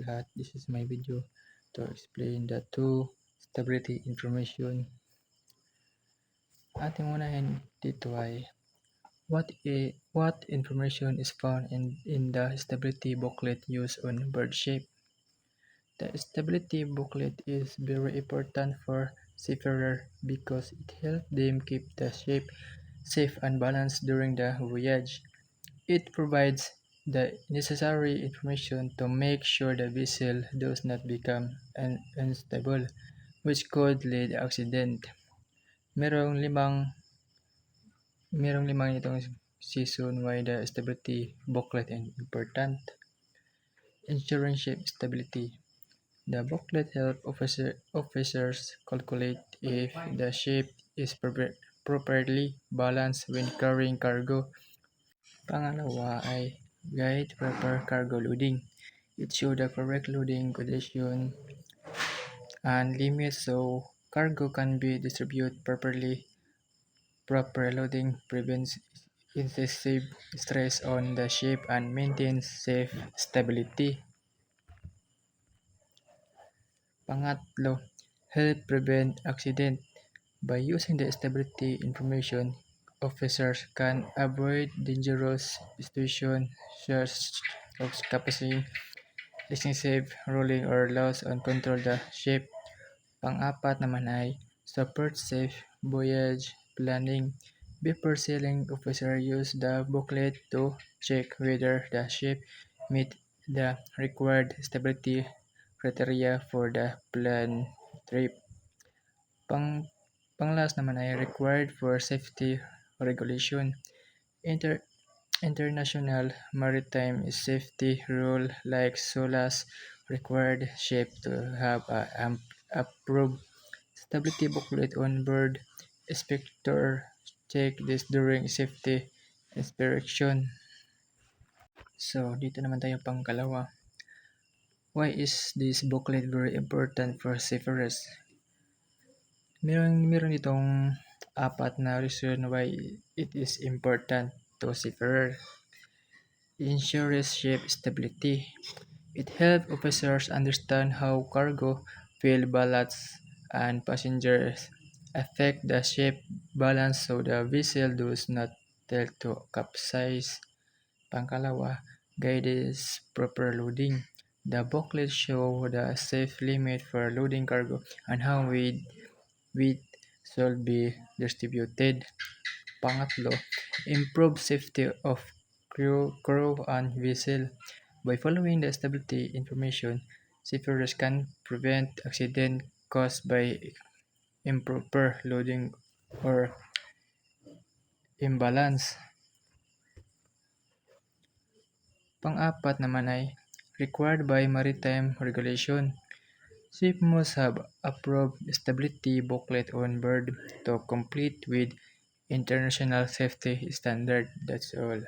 lahat. This is my video to explain the two stability information. Ating unahin dito ay what information is found in the stability booklet used on bird shape. The stability booklet is very important for seafarer because it helps them keep the shape safe and balanced during the voyage. It provides the necessary information to make sure the vessel does not become unstable, which could lead to accident. Merong limang itong season why the stability booklet is important. Ensuring ship stability. The booklet helps officers calculate if the ship is properly balanced when carrying cargo. Pangalawa ay guide proper cargo loading. It shows the correct loading condition and limits so cargo can be distributed properly. Proper loading prevents excessive stress on the ship and maintains safe stability. Pangatlo, help prevent accident. By using the stability information, officers can avoid dangerous situations such as capsizing, excessive rolling, or loss on control the ship. Pang-apat naman ay support safe voyage planning. Before sailing, officers use the booklet to check whether the ship meet the required stability criteria for the planned trip. Panglas naman ay required for safety regulation. International maritime safety rule like SOLAS required ship to have a approved stability booklet on board. Inspector check this during safety inspection. So, dito naman tayo pangkalawa. Why is this booklet very important for seafarers? Meron itong apat na reason why it is important to seafarer. Ensures ship stability. It helps officers understand how cargo, fuel balance, and passengers affect the ship balance so the vessel does not tend to capsize. Pangkalawa, guides proper loading. The booklet shows the safe limit for loading cargo and how weight should be distributed. Pangatlo, improve safety of crew and vessel. By following the stability information, seafarers can prevent accident caused by improper loading or imbalance. Pang-apat naman ay required by maritime regulation. Ship must have approved stability booklet on board to complete with international safety standard. That's all.